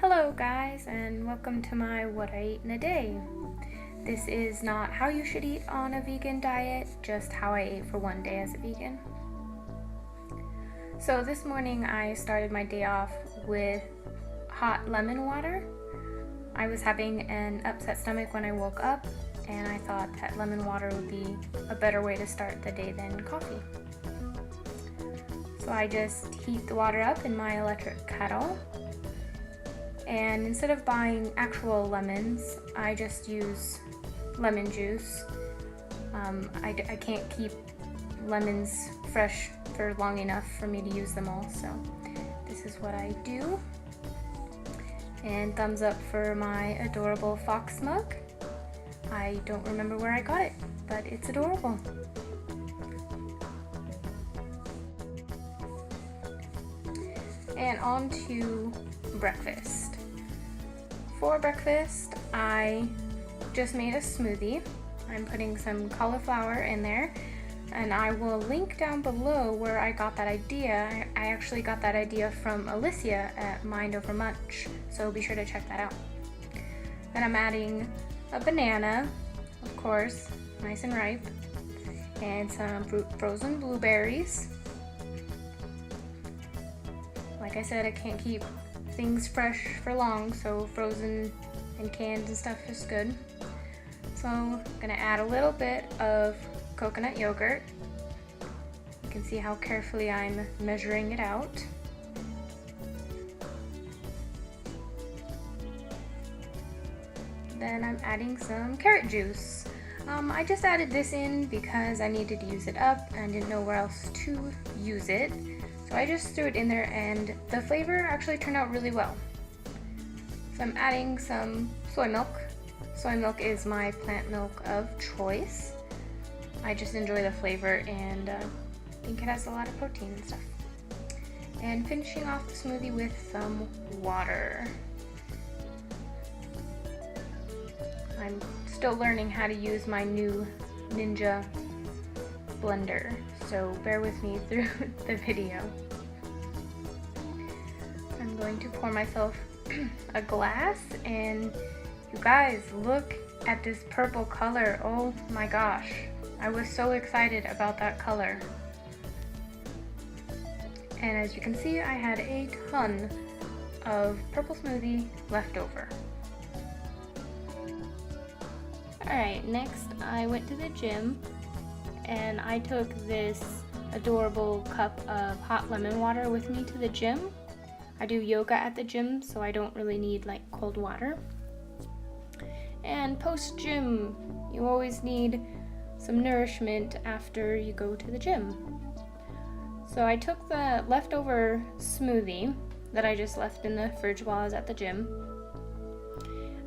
Hello guys, and welcome to my What I Eat in a Day. This is not how you should eat on a vegan diet, just how I ate for one day as a vegan. So this morning I started my day off with hot lemon water. I was having an upset stomach when I woke up, and I thought that lemon water would be a better way to start the day than coffee. So I just heat the water up in my electric kettle. And instead of buying actual lemons, I just use lemon juice. I can't keep lemons fresh for long enough for me to use them all, so this is what I do. And thumbs up for my adorable fox mug. I don't remember where I got it, but it's adorable. And on to breakfast. For breakfast, I just made a smoothie. I'm putting some cauliflower in there, and I will link down below where I got that idea. I actually got that idea from Alicia at Mind Over Munch, so be sure to check that out. Then I'm adding a banana, of course, nice and ripe, and some frozen blueberries. Like I said, I can't keep things fresh for long, so frozen and canned and stuff is good. So I'm gonna add a little bit of coconut yogurt. You can see how carefully I'm measuring it out. Then I'm adding some carrot juice. I just added this in because I needed to use it up and didn't know where else to use it. So I just threw it in there, and the flavor actually turned out really well. So I'm adding some soy milk. Soy milk is my plant milk of choice. I just enjoy the flavor and think it has a lot of protein and stuff. And finishing off the smoothie with some water. I'm still learning how to use my new Ninja blender, so bear with me through the video. I'm going to pour myself a glass, and you guys, look at this purple color. Oh my gosh, I was so excited about that color. And as you can see, I had a ton of purple smoothie left over. Alright, next I went to the gym, and I took this adorable cup of hot lemon water with me to the gym. I do yoga at the gym, so I don't really need like cold water. And post gym, you always need some nourishment after you go to the gym. So I took the leftover smoothie that I just left in the fridge while I was at the gym,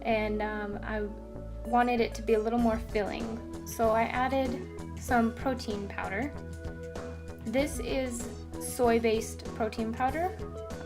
and I wanted it to be a little more filling, so I added some protein powder. This is soy-based protein powder.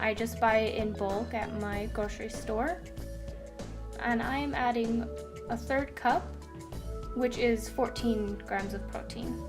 I just buy it in bulk at my grocery store. And I am adding a third cup, which is 14 grams of protein.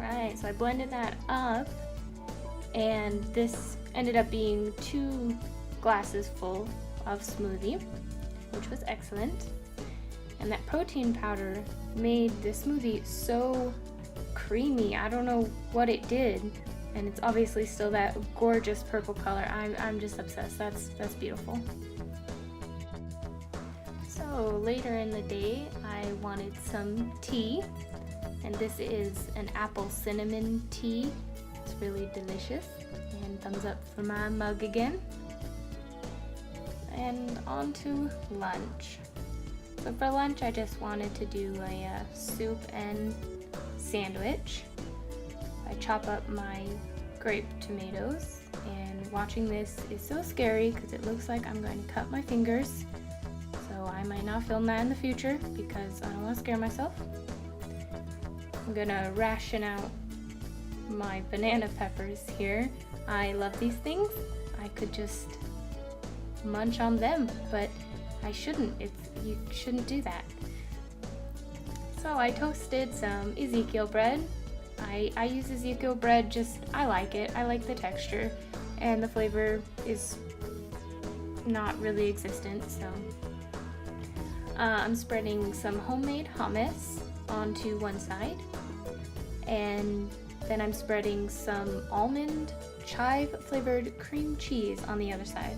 Alright, so I blended that up, and this ended up being 2 glasses full of smoothie, which was excellent. And that protein powder made the smoothie so creamy. I don't know what it did, and it's obviously still that gorgeous purple color. I'm just obsessed. That's beautiful. So later in the day, I wanted some tea. And this is an apple cinnamon tea. It's really delicious. And thumbs up for my mug again. And on to lunch. So for lunch, I just wanted to do a soup and sandwich. I chop up my grape tomatoes, and watching this is so scary because it looks like I'm going to cut my fingers. So I might not film that in the future because I don't want to scare myself. I'm gonna ration out my banana peppers here. I love these things. I could just munch on them, but I shouldn't. You shouldn't do that. So I toasted some Ezekiel bread. I use Ezekiel bread, I like it. I like the texture, and the flavor is not really existent, so. I'm spreading some homemade hummus onto one side, and then I'm spreading some almond chive flavored cream cheese on the other side.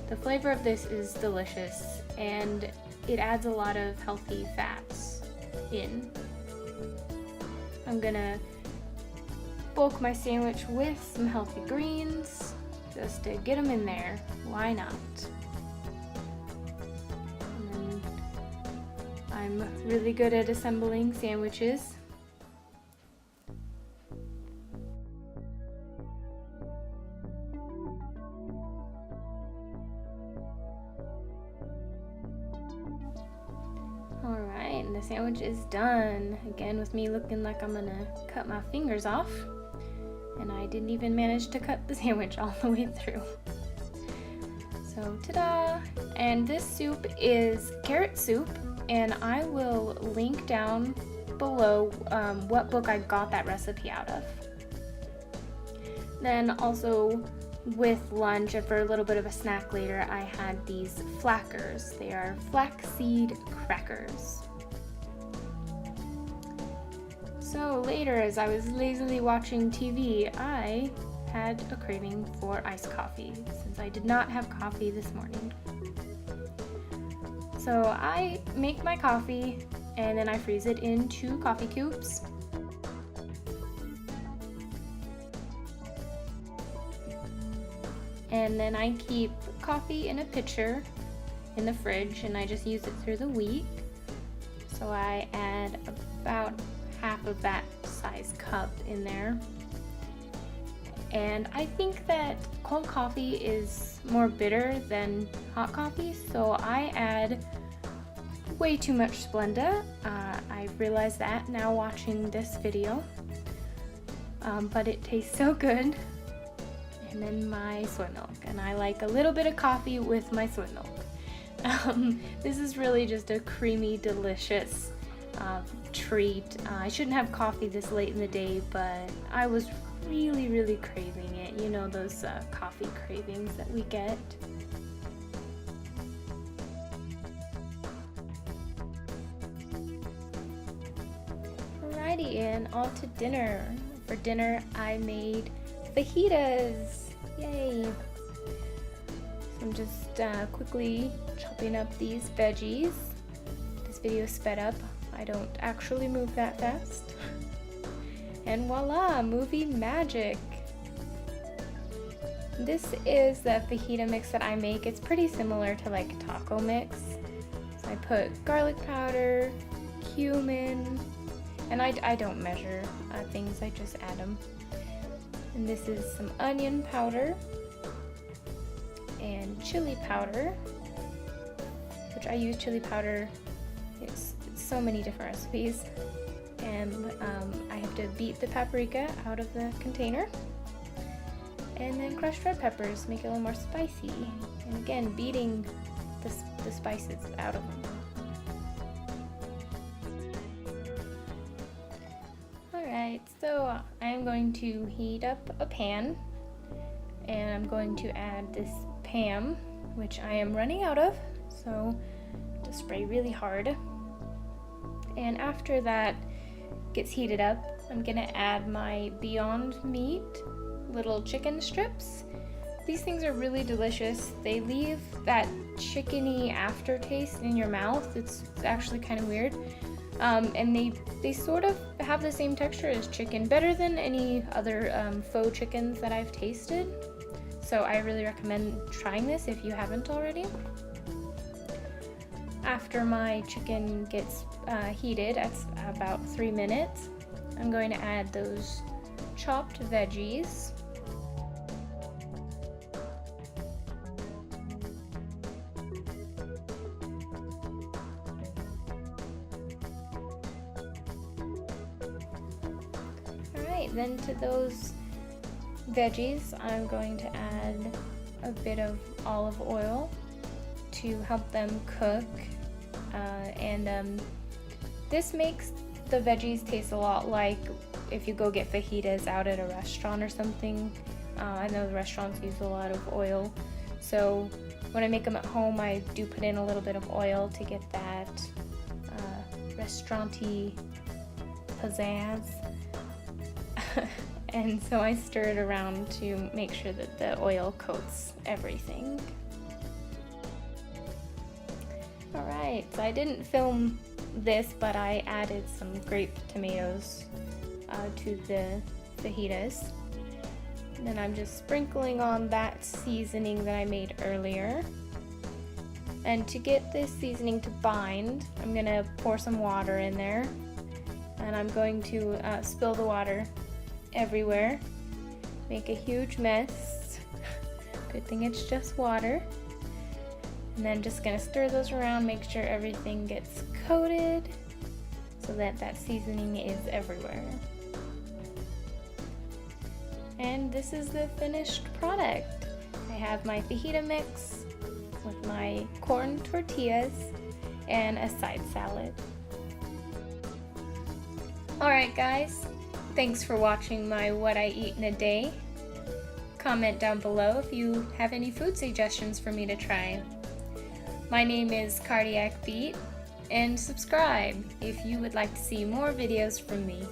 The flavor of this is delicious, and it adds a lot of healthy fats in. I'm gonna bulk my sandwich with some healthy greens just to get them in there. Why not? And then I'm really good at assembling sandwiches. Alright, and the sandwich is done. Again, with me looking like I'm gonna cut my fingers off. And I didn't even manage to cut the sandwich all the way through. So, ta-da! And this soup is carrot soup, and I will link down below what book I got that recipe out of. Then also with lunch and for a little bit of a snack later, I had these flackers. They are flaxseed crackers. So later, as I was lazily watching TV, I had a craving for iced coffee since I did not have coffee this morning. So I make my coffee and then I freeze it in 2 coffee cubes. And then I keep coffee in a pitcher in the fridge, and I just use it through the week. So I add about half of that size cup in there. And I think that cold coffee is more bitter than hot coffee, so I add way too much Splenda. I realize that now watching this video, but it tastes so good. And then my soy milk, and I like a little bit of coffee with my soy milk. This is really just a creamy, delicious treat. I shouldn't have coffee this late in the day, but I was really craving it. You know, those coffee cravings that we get. Alrighty, and on to dinner. For dinner, I made fajitas. Yay! So I'm just quickly chopping up these veggies. This video is sped up. I don't actually move that fast. And voila, movie magic. This is the fajita mix that I make. It's pretty similar to like a taco mix. So I put garlic powder, cumin, and I don't measure things, I just add them. And this is some onion powder and chili powder, which I use chili powder. It's so many different recipes. And I have to beat the paprika out of the container. And then crushed red peppers, make it a little more spicy. And again, beating the spices out of them. Alright, so I'm going to heat up a pan. And I'm going to add this Pam, which I am running out of. So just spray really hard. And after that gets heated up, I'm gonna add my Beyond Meat little chicken strips. These things are really delicious. They leave that chickeny aftertaste in your mouth. It's actually kind of weird. And they sort of have the same texture as chicken, better than any other faux chickens that I've tasted. So I really recommend trying this if you haven't already. After my chicken gets heated, that's about 3 minutes, I'm going to add those chopped veggies. Alright, then to those veggies, I'm going to add a bit of olive oil to help them cook. This makes the veggies taste a lot like if you go get fajitas out at a restaurant or something. I know the restaurants use a lot of oil, so when I make them at home, I do put in a little bit of oil to get that restaurant-y pizzazz. And so I stir it around to make sure that the oil coats everything. Alright, so I didn't film this, but I added some grape tomatoes to the fajitas. And then I'm just sprinkling on that seasoning that I made earlier. And to get this seasoning to bind, I'm going to pour some water in there. And I'm going to spill the water everywhere. Make a huge mess. Good thing it's just water. And then just going to stir those around, make sure everything gets coated so that that seasoning is everywhere. And this is the finished product. I have my fajita mix with my corn tortillas and a side salad. Alright guys, thanks for watching my What I Eat in a Day. Comment down below if you have any food suggestions for me to try. My name is Cardiac Beat, and subscribe if you would like to see more videos from me.